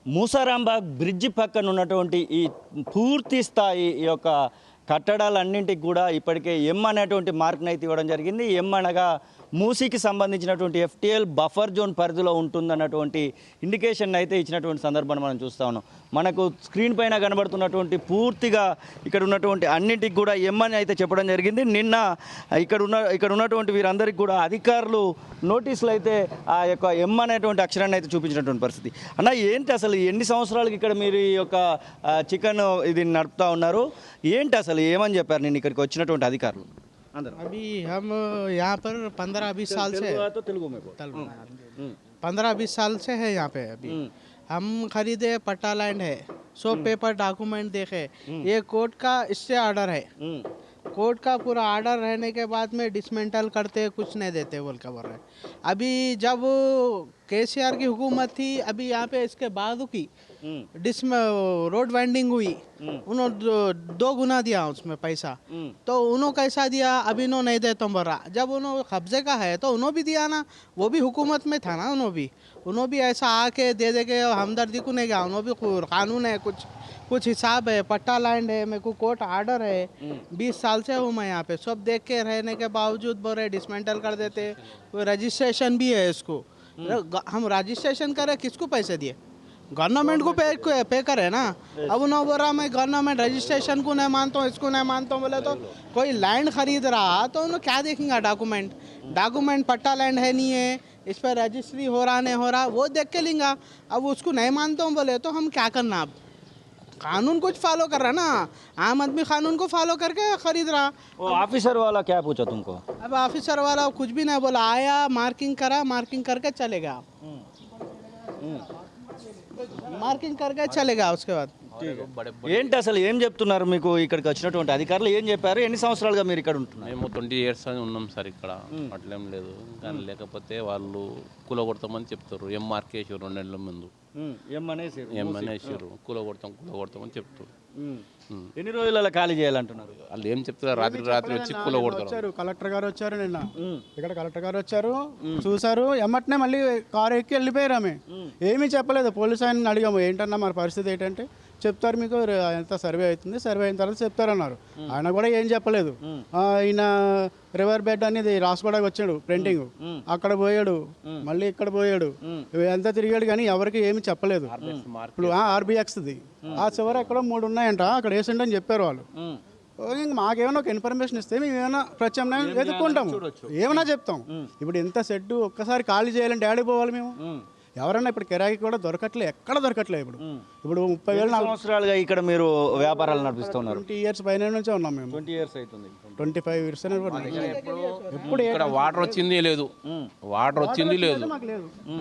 Musarambagh bridge పక్కన ఉన్నటువంటి ఈ పూర్తి స్థాయి ఈ యొక్క కట్టడాలన్నింటికి కూడా ఇప్పటికే ఎం అనేటువంటి మార్క్ని అయితే ఇవ్వడం జరిగింది. ఎం అనగా మూసీకి సంబంధించినటువంటి ఎఫ్టీఎల్ బఫర్ జోన్ పరిధిలో ఉంటుందన్నటువంటి ఇండికేషన్ అయితే ఇచ్చినటువంటి సందర్భాన్ని మనం చూస్తూ ఉన్నాం. మనకు స్క్రీన్ పైన కనబడుతున్నటువంటి పూర్తిగా ఇక్కడ ఉన్నటువంటి అన్నింటికి కూడా ఎం అని అయితే చెప్పడం జరిగింది. నిన్న ఇక్కడ ఉన్నటువంటి వీరందరికీ కూడా అధికారులు నోటీసులు అయితే ఆ యొక్క ఎం అనేటువంటి అక్షరాన్ని అయితే చూపించినటువంటి పరిస్థితి. అన్న ఏంటి అసలు ఎన్ని సంవత్సరాలకి ఇక్కడ మీరు ఈ యొక్క చికెన్ ఇది నడుపుతా ఉన్నారు, ఏంటి అసలు ఏమని చెప్పారు నేను ఇక్కడికి వచ్చినటువంటి అధికారులు? अभी हम यहाँ पर 15-20 साल से 15-20 साल से है यहाँ पे। अभी हम खरीदे, पट्टा लैंड है, सब पेपर डॉक्यूमेंट देखे, ये कोर्ट का इससे ऑर्डर है, कोर्ट का पूरा ऑर्डर रहने के बाद में डिसमेंटल करते कुछ नहीं देते बोल कर बोल रहे। अभी जब केसीआर की हुकूमत थी, अभी यहाँ पे इसके बाद की रोड वाइंडिंग हुई, उन्होंने 2 गुना दिया उसमें पैसा, तो उन्होंने कैसा दिया, अभी उन्होंने नहीं दे तुम बोला। जब उन्होंने कब्जे का है तो उन्होंने भी दिया ना, वो भी हुकूमत में था ना, उन्होंने भी ऐसा आके दे के हमदर्दी को नहीं गया, उन्होंने भी कानून है, कुछ हिसाब है, पट्टा लैंड है, मेरे को कोर्ट आर्डर है, 20 साल से हूँ मैं यहाँ पे, सब देख के रहने के बावजूद बोले डिसमेंटल कर देते। रजिस्ट्रेशन भी है इसको, हम रजिस्ट्रेशन करें किसको पैसे दिए, गवर्नमेंट को पे करे ना। अब उन्होंने बोला मैं गवर्नमेंट रजिस्ट्रेशन को नहीं मानता हूँ, इसको नहीं मानता हूँ, बोले तो कोई लैंड खरीद रहा तो उन्होंने क्या देखेंगे डॉक्यूमेंट पट्टा लैंड है नहीं है, इस पर रजिस्ट्री हो रहा नहीं हो रहा, वो देख के लेंगे। अब उसको नहीं मानता हूँ बोले तो हम क्या करना, अब कानून कुछ फॉलो कर रहा ना, आम आदमी कानून को फॉलो करके खरीद रहा। वो ऑफिसर वाला क्या पूछा तुमको? अब ऑफिसर वाला कुछ भी नहीं बोला, आया मार्किंग करा, मार्किंग करके चलेगा, మార్కింగ్ करके चलेगा उसके बाद। ఏంటి అసలు ఏం చెప్తున్నారు మీకు ఇక్కడికి వచ్చినటువంటి అధికారులు ఏం చెప్పారు? ఎన్ని సంవత్సరాలుగా మీరు ఇక్కడ ఉంటున్నారు? మేము 20 years అని ఉన్నాం సార్ ఇక్కడ, అట్లేం లేదు. కానీ లేకపోతే వాళ్ళు కూలగొడతామని చెప్తారు. ఎం మార్కేసారు 2 నెలల ముందు, ఎం అనేసారు, కూలగొడతామని చెప్తారు. ఎన్ని రోజులలో ఖాళీ చేయాలంటున్నారు? వాళ్ళు ఏం చెప్తారు, రాత్రి వచ్చి కూలగొడతారు. కలెక్టర్ గారు వచ్చారు నిన్న, ఇక్కడ కలెక్టర్ గారు వచ్చారు, చూసారు, ఎమ్మటనే మళ్ళీ కారు ఎక్కి వెళ్ళిపోయారు. ఆమె ఏమీ చెప్పలేదు. పోలీసు ఆయన అడిగాము ఏంటన్నా మరి పరిస్థితి ఏంటంటే, చెప్తారు మీకు ఎంత సర్వే అవుతుంది, సర్వే అయిన తర్వాత చెప్తారన్నారు. ఆయన కూడా ఏం చెప్పలేదు. ఈయన రివర్ బెడ్ అనేది రాసుకోవడానికి వచ్చాడు, ప్రింటింగ్ అక్కడ పోయాడు, మళ్ళీ ఇక్కడ పోయాడు, ఎంత తిరిగాడు కానీ ఎవరికి ఏమి చెప్పలేదు. ఇప్పుడు ఆర్బిఎక్స్ది ఆ చివర ఎక్కడో 3 ఉన్నాయంట, అక్కడ వేసిండి అని చెప్పారు వాళ్ళు. ఇంక మాకేమైనా ఒక ఇన్ఫర్మేషన్ ఇస్తే మేము ఏమైనా ప్రత్యామ్నాయం వెతుక్కుంటాము, ఏమైనా చెప్తాం. ఇప్పుడు ఎంత షెడ్ ఒక్కసారి ఖాళీ చేయాలంటే ఏడికి పోవాలి మేము? ఎవరన్నా ఇప్పుడు కిరాయికి కూడా దొరకట్లే, ఎక్కడ దొరకట్లే. ఇప్పుడు 30,000 సంవత్సరాలుగా ఇక్కడ మీరు వ్యాపారాలు నడిపిస్తున్నారు? 20 years పైన నుంచే ఉన్నాం మేము. 20 years అవుతుంది. 25 years ఇప్పుడు ఇక్కడ వాటర్ వచ్చింది లేదు,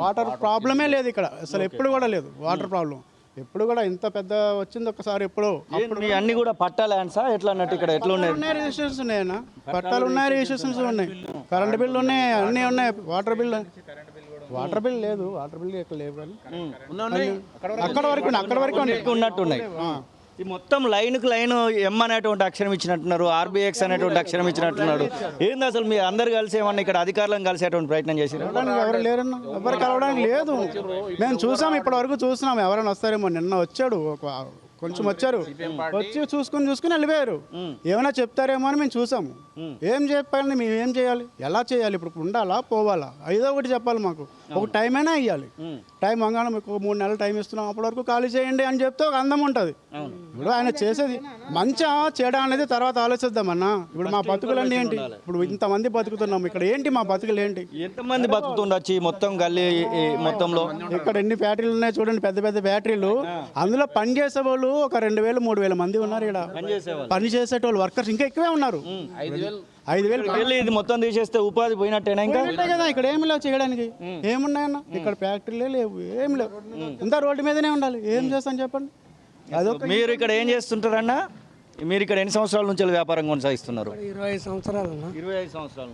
వాటర్ ప్రాబ్లమే లేదు ఇక్కడ అసలు, ఎప్పుడు కూడా లేదు వాటర్ ప్రాబ్లం. ఎప్పుడు కూడా ఇంత పెద్ద వచ్చింది ఒకసారి ఎప్పుడో. అప్పుడు అన్ని కూడా పట్టా ల్యాండ్సా ఎట్లా అన్నట్టు ఇక్కడ ఎట్లా ఉన్నాయి? రిజిస్ట్రేషన్స్ ఉన్నాయన్న, పట్టాలు ఉన్నాయి, రిజిస్ట్రేషన్స్ ఉన్నాయి, కరెంట్ బిల్లు ఉన్నాయి, అన్నీ ఉన్నాయి. వాటర్ బిల్ లేదు, వాటర్ బిల్ ఇక్కడ లేవు కానీ అక్కడ వరకు ఉన్నట్టున్నాయి. ఈ మొత్తం లైన్కు లైన్ ఎం అనేటువంటి అక్షరం ఇచ్చినట్టున్నారు, ఆర్బిఎక్స్ అనేటువంటి అక్షరం ఇచ్చినట్టున్నాడు. ఏంది అసలు మీ అందరు కలిసి ఏమన్నా ఇక్కడ అధికారులను కలిసేటువంటి ప్రయత్నం చేశారు? ఎవరు లేరన్నా, ఎవరు కలవడానికి లేదు. మేము చూసాం, ఇప్పటి వరకు చూస్తున్నాం, ఎవరైనా వస్తారేమో. నిన్న వచ్చాడు, కొంచెం వచ్చారు, వచ్చి చూసుకుని వెళ్ళిపోయారు. ఏమైనా చెప్తారేమో అని మేము చూసాము. ఏం చెప్పాలని మేము ఏం చేయాలి, ఎలా చేయాలి? ఇప్పుడు ఉండాలా పోవాలా, ఏదో ఒకటి చెప్పాలి. మాకు ఒక టైం అయినా ఇవ్వాలి. టైం వంగానే మీకు 3 నెలలు టైం ఇస్తున్నాం, అప్పటి వరకు ఖాళీ చేయండి అని చెప్తే ఒక అందం ఉంటుంది. ఇప్పుడు ఆయన చేసేది మంచిగా చేయడం అనేది తర్వాత ఆలోచిద్దామన్నా. ఇప్పుడు మా బతుకులన్నీ ఏంటి? ఇప్పుడు ఇంతమంది బతుకుతున్నాం ఇక్కడ, ఏంటి మా బతుకులు ఏంటి? ఎంతమంది బతుకుతుండొచ్చు మొత్తం గల్లీ మొత్తంలో? ఇక్కడ ఎన్ని ఫ్యాక్టరీలు ఉన్నాయి చూడండి, పెద్ద పెద్ద ఫ్యాక్టరీలు. అందులో పని చేసే వాళ్ళు ఒక 2,000-3,000 మంది ఉన్నారు ఇక్కడ. పని చేసేటోళ్ళు వర్కర్స్ ఇంకా ఎక్కువే ఉన్నారు. 5,000 ఇది మొత్తం తీసేస్తే ఉపాధి పోయినట్టేనా? ఇంకా కదా ఇక్కడ ఏమి లేవు చేయడానికి, ఏమున్నాయన్న? ఇక్కడ ఫ్యాక్టరీలే లేవు, ఏం లేవు, అంతా రోడ్డు మీదనే ఉండాలి. ఏం చేస్తాను చెప్పండి? అదొక. మీరు ఇక్కడ ఏం చేస్తుంటారన్నా? మీరు ఇక్కడ ఎన్ని సంవత్సరాల నుంచి వ్యాపారం కొనసాగిస్తున్నారు? 25 సంవత్సరాలు. 25 సంవత్సరాలు.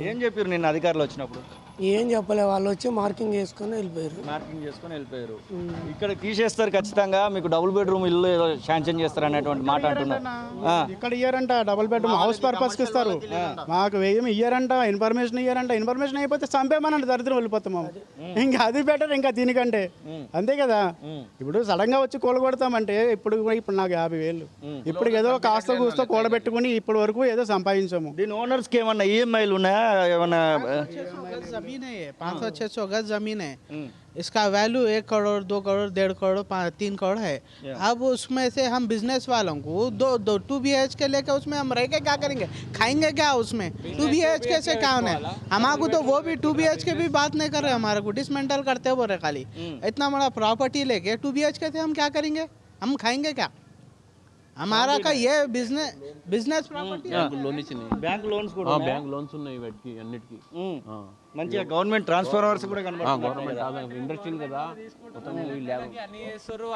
ఏం చెప్పారు నిన్న అధికారులు వచ్చినప్పుడు? ఏం చెప్పలే, వాళ్ళు వచ్చి మార్కింగ్ చేసుకొని వెళ్ళిపోయారు. మార్కింగ్ చేసుకొని వెళ్ళిపోయారు. ఇక్కడ తీసేస్తారు ఖచ్చితంగా, మీకు డబుల్ బెడ్రూమ్ ఇల్లు ఏదో శాంక్షన్ చేస్తారు అనేటువంటి మాట అంటున్నారు. ఇక్కడ ఇయ్యారంట, డబుల్ బెడ్రూమ్ హౌస్ పర్పస్కి ఇస్తారు, మాకు ఏమి ఇయ్యారంట, ఇన్ఫర్మేషన్ ఇయ్యారంట. ఇన్ఫర్మేషన్ అయిపోతే చంపేమనండి, దరిద్రం వెళ్ళిపోతాము. ఇంకా అది బెటర్ ఇంకా దీనికంటే, అంతే కదా. ఇప్పుడు సడన్ గా వచ్చి కూలగొడతామంటే ఇప్పుడు నాకు 50,000, ఇప్పుడు ఏదో కాస్త కూస్తో కూడబెట్టుకుని ఇప్పటి వరకు ఏదో సంపాదించాము. దీని ఓనర్స్కి ఏమన్నా ఈఎంఐలు ఉన్నాయా ఏమన్నా? जमीन है ये 500-600 गज जमीन है. इसका वैल्यू 1 करोड़ 2 करोड़ 1.5 करोड़ 3 करोड़ है. अब उसमें से हम बिजनेस वालों को 2 BHK लेकर उसमें हम रह के क्या करेंगे, खाएंगे क्या उसमें? 2 BHK से क्या होना है हमारे तो, वो भी 2 BHK भी बात नहीं कर रहे, हमारे को डिसमेंटल करते बोल रहे खाली. इतना बड़ा प्रॉपर्टी लेके 2 BHK से हम क्या करेंगे, हम खाएंगे क्या? हमारा का ये बिजनेस प्रॉपर्टी లోన్ ఇచ్చినాయి, బ్యాంక్ లోన్స్ కూడా బ్యాంక్ లోన్స్ ఉన్నాయి వీటికి అన్నిటికీ. మంచిగా గవర్నమెంట్ ట్రాన్స్ఫార్మర్స్ కూడా కనబడుతుంది. గవర్నమెంట్ ఇండస్ట్రీ కదా మొత్తం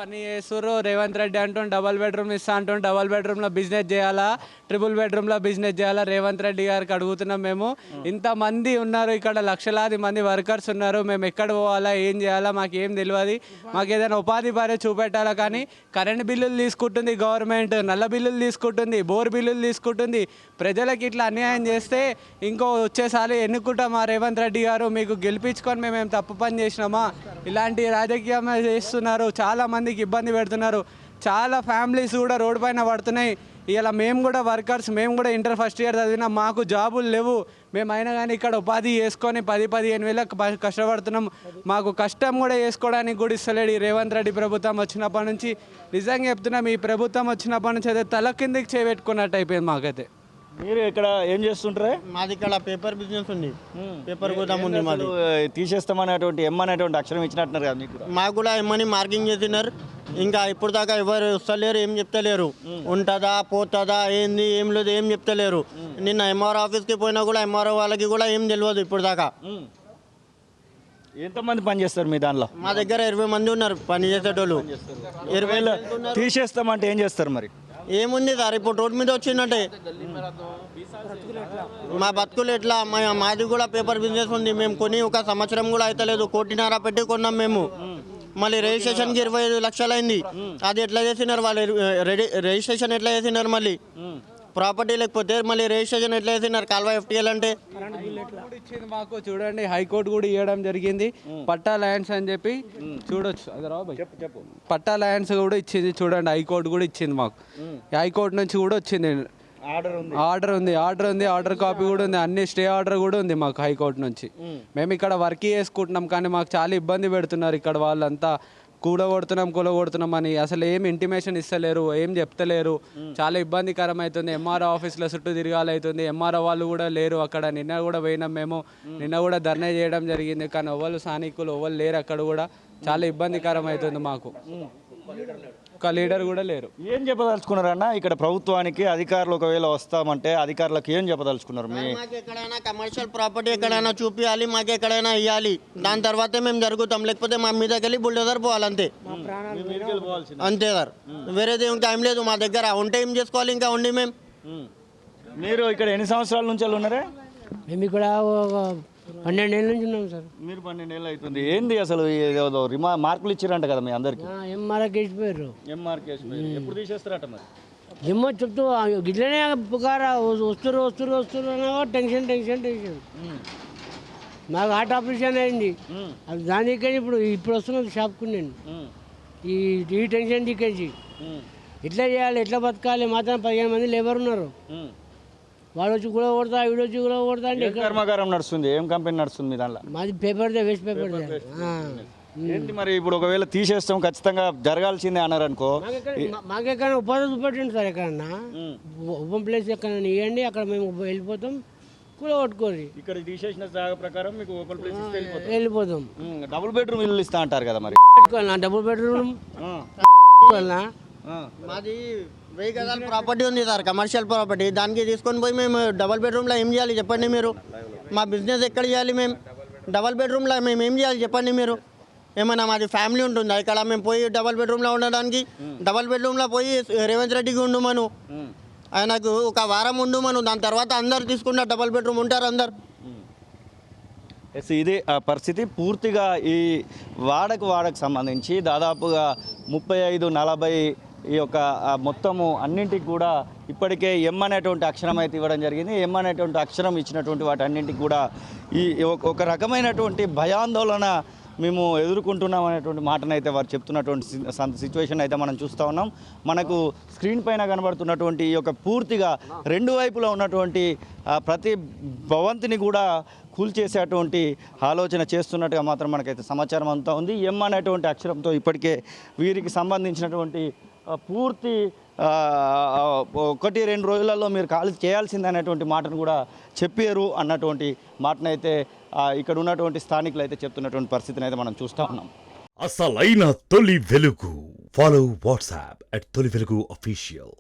అన్ని చేస్తుర్రు. రేవంత్ రెడ్డి అంటుండు డబల్ బెడ్రూమ్ ఇస్తా అంటుండు, డబల్ బెడ్రూమ్లో బిజినెస్ చేయాలా, ట్రిపుల్ బెడ్రూమ్లో బిజినెస్ చేయాలా, రేవంత్ రెడ్డి గారికి అడుగుతున్నాం మేము. ఇంతమంది ఉన్నారు ఇక్కడ, లక్షలాది మంది వర్కర్స్ ఉన్నారు, మేము ఎక్కడ పోవాలా ఏం చేయాలా మాకు ఏం తెలియదు. మాకు ఏదైనా ఉపాధి పరే చూపెట్టాలా, కానీ కరెంట్ బిల్లులు తీసుకుంటుంది గవర్నమెంట్, నల్ల బిల్లులు తీసుకుంటుంది, బోర్ బిల్లులు తీసుకుంటుంది. ప్రజలకు ఇట్లా అన్యాయం చేస్తే ఇంకో వచ్చేసారి ఎన్నుకుంటామా రేవంత్ రెడ్డి గారు, మీకు గెలిపించుకొని మేము తప్పు పని చేసినామా? ఇలాంటి రాజకీయం చేస్తున్నారు, చాలా మందికి ఇబ్బంది పెడుతున్నారు, చాలా ఫ్యామిలీస్ కూడా రోడ్డు పైన పడుతున్నాయి. ఇలా మేము కూడా వర్కర్స్, మేము కూడా ఇంటర్ ఫస్ట్ ఇయర్ చదివినా, మాకు జాబులు లేవు, మేము అయినా కానీ ఇక్కడ ఉపాధి చేసుకొని 10-15 వేలకు కష్టపడుతున్నాం. మాకు కష్టం కూడా చేసుకోవడానికి కూడా ఇస్తలేడు ఈ రేవంత్ రెడ్డి ప్రభుత్వం వచ్చినప్పటి నుంచి. నిజంగా చెప్తున్నాం, ఈ ప్రభుత్వం వచ్చినప్పటి నుంచి అయితే తల కిందికి చేపెట్టుకున్నట్టు అయిపోయింది మాకైతే. మీరు ఇక్కడ ఏం చేస్తుంటారే? మాది ఇక్కడ పేపర్ బిజినెస్ ఉంది, పేపర్ గోదాం ఉంది మాది. తీసేస్తామనేటువంటి ఎమ్ అనేటువంటి అక్షరం ఇచ్చినట్టున్నారు కదా మీకు? మాకు కూడా ఏమని మార్కింగ్ చేసినారు, ఇంకా ఇప్పుడు దాకా ఎవరు వస్తలేరు, ఏం చెప్తలేరు. ఉంటుందా పోతుందా ఏంది ఏం లేదు ఏం చెప్తలేరు. నిన్న ఎంఆర్ఓ ఆఫీస్కి పోయినా కూడా ఎంఆర్ఓ వాళ్ళకి కూడా ఏం తెలియదు ఇప్పుడు దాకా. ఎంతమంది పని చేస్తారు మీ దానిలో? మా దగ్గర 20 మంది ఉన్నారు పని చేసేటోళ్ళు. 20 తీసేస్తామంటే ఏం చేస్తారు మరి? ఏముంది సార్, ఇప్పుడు రోడ్ మీద వచ్చిందంటే మా బతుకులు ఎట్లా? మాది కూడా పేపర్ బిజినెస్ ఉంది, మేము కొని 1 సంవత్సరం కూడా అవుతలేదు, 1.5 కోటి పెట్టి కొన్నాం మేము. మళ్ళీ రిజిస్ట్రేషన్కి 25 లక్షలు అయింది. అది ఎట్లా చేసినారు వాళ్ళు? రిజిస్ట్రేషన్ ఎట్లా చేసినారు? మళ్ళీ ప్రాపర్టీ లేకపోతే మళ్ళీ రిజిస్ట్రేషన్ ఎట్లా చేసినారు? కాల్వ FTL అంటే ఇచ్చింది మాకు చూడండి, హైకోర్టు కూడా ఇవ్వడం జరిగింది. పట్టా ల్యాండ్స్ అని చెప్పి చూడొచ్చు, అది రాబాయ్ పట్టా ల్యాండ్స్ కూడా ఇచ్చింది చూడండి, హైకోర్టు కూడా ఇచ్చింది మాకు. హైకోర్టు నుంచి కూడా వచ్చింది ఆర్డర్ కాపీ కూడా ఉంది, అన్ని స్టే ఆర్డర్ కూడా ఉంది మాకు హైకోర్టు నుంచి. మేము ఇక్కడ వర్క్ చేసుకుంటున్నాం, కానీ మాకు చాలా ఇబ్బంది పెడుతున్నారు ఇక్కడ వాళ్ళంతా. కూలగొడుతున్నాం అని అసలు ఏం ఇంటిమేషన్ ఇస్తలేరు, ఏం చెప్తలేరు. చాలా ఇబ్బందికరం అవుతుంది. ఎంఆర్ఓ ఆఫీస్లో చుట్టూ తిరగాలవుతుంది, ఎంఆర్ఓ వాళ్ళు కూడా లేరు అక్కడ. నిన్న కూడా పోయినాం మేము, నిన్న కూడా ధర్నా చేయడం జరిగింది, కానీ ఎవరు స్థానికులు ఎవరు లేరు అక్కడ కూడా. చాలా ఇబ్బందికరం అవుతుంది మాకు, ఒక లీడర్ కూడా లేరు. ఏం చెప్పదలుచుకున్నారన్న ఇక్కడ ప్రభుత్వానికి? అధికారులు ఒకవేళ వస్తామంటే అధికారులకు ఏం చెప్పదలుచుకున్నారు? మాకు ఎక్కడైనా కమర్షియల్ ప్రాపర్టీ ఎక్కడైనా చూపించాలి, మాకు ఎక్కడైనా ఇవ్వాలి, దాని తర్వాతే మేము జరుగుతాం. లేకపోతే మా మీదకి వెళ్ళి బుల్డోజర్ పోవాలంతే, అంతే సార్. వేరేది ఇంకా ఏం లేదు మా దగ్గర. ఉంటే ఏం చేసుకోవాలి ఇంకా ఉండి మేము. మీరు ఇక్కడ ఎన్ని సంవత్సరాల నుంచి ఉన్నారే? మేము ఇక్కడ 12 ఏళ్ళ నుంచి ఉన్నాం సార్. మీరు 12 ఏళ్ళు అవుతుంది. ఏంది అసలు మార్కులు ఇచ్చారంట కదా మీ అందరికి? ఎంఆర్కి వేసిపోయారు. ఎప్పుడు తీసేస్తారట మరి? ఏమో చెప్తూ గిట్లనే పుకారా వస్తురు టెన్షన్. మాకు హార్ట్ ఆపరేషన్ అయింది, అది దానికే ఇప్పుడు వస్తున్నది షాప్కు. నేను ఈ టెన్షన్ దిక్కేసి ఎట్లా చేయాలి, ఎట్లా బతకాలి? మాత్రం 15 మంది లేబర్ ఉన్నారు. వాడు వచ్చి కూడా కొడతా, వీడు వచ్చి కూడా కొడతా అంటే. కర్మాగారం నడుస్తుంది, ఏం కంపెనీ నడుస్తుంది మీ దాంట్లో? మాది పేపర్దే, వేస్ట్ పేపర్దే. ఏంటి మరి ఇప్పుడు ఒకవేళ తీసేస్తాం ఖచ్చితంగా జరగాల్సిందే అన్నారు అనుకో, మాకెక్కడైనా ఉపాధి చూపెట్టండి సార్. ఎక్కడన్నా ఓపెన్ ప్లేస్ ఎక్కడైనా ఇవ్వండి, అక్కడ మేము వెళ్ళిపోతాం, కూలగొట్టుకోరు. ఇక్కడ తీసేసిన జాగా ప్రకారం మీకు ఓపెన్ ప్లేస్ వెళ్ళిపోతాం. డబుల్ బెడ్రూమ్ ఇల్లు ఇస్తా అంటారు కదా మరి? డబుల్ బెడ్రూమ్ మాది 1000 గజాల ప్రాపర్టీ ఉంది సార్, కమర్షియల్ ప్రాపర్టీ. దానికి తీసుకొని పోయి మేము డబల్ బెడ్రూమ్లో ఏం చేయాలి చెప్పండి మీరు? మా బిజినెస్ ఎక్కడ చేయాలి మేము? డబల్ బెడ్రూమ్లో మేము ఏం చేయాలి చెప్పండి మీరు? ఏమన్నా మాది ఫ్యామిలీ ఉంటుందా ఇక్కడ? మేము పోయి డబల్ బెడ్రూమ్లో ఉండడానికి, డబల్ బెడ్రూమ్లో పోయి రేవంత్ రెడ్డికి ఉండుమను, ఆయనకు 1 వారం ఉండుమను, దాని తర్వాత అందరు తీసుకుంటారు, డబల్ బెడ్రూమ్ ఉంటారు అందరు. ఎస్, ఇది ఆ పరిస్థితి. పూర్తిగా ఈ వాడకు సంబంధించి దాదాపుగా 35-40 ఈ యొక్క మొత్తము అన్నింటికి కూడా ఇప్పటికే ఎం అనేటువంటి అక్షరం అయితే ఇవ్వడం జరిగింది. ఎం అనేటువంటి అక్షరం ఇచ్చినటువంటి వాటి అన్నింటికి కూడా ఈ ఒక రకమైనటువంటి భయాందోళన మేము ఎదుర్కొంటున్నాం అనేటువంటి మాటనైతే వారు చెప్తున్నటువంటి సిచ్యువేషన్ అయితే మనం చూస్తూ ఉన్నాం. మనకు స్క్రీన్ పైన కనబడుతున్నటువంటి ఈ యొక్క పూర్తిగా రెండు వైపులా ఉన్నటువంటి ప్రతి భవంతిని కూడా కూల్చేసేటువంటి ఆలోచన చేస్తున్నట్టుగా మాత్రం మనకైతే సమాచారం అంతా ఉంది. ఎం అనేటువంటి అక్షరంతో ఇప్పటికే వీరికి సంబంధించినటువంటి పూర్తి 1-2 రోజులలో మీరు ఖాళీ చేయాల్సింది అనేటువంటి మాటను కూడా చెప్పారు అన్నటువంటి మాటనైతే ఇక్కడ ఉన్నటువంటి స్థానికులు అయితే చెప్తున్నటువంటి పరిస్థితిని అయితే మనం చూస్తూ ఉన్నాం. అసలైన తొలి వెలుగు. ఫాలో వాట్సాప్ @తొలి వెలుగు అఫీషియల్.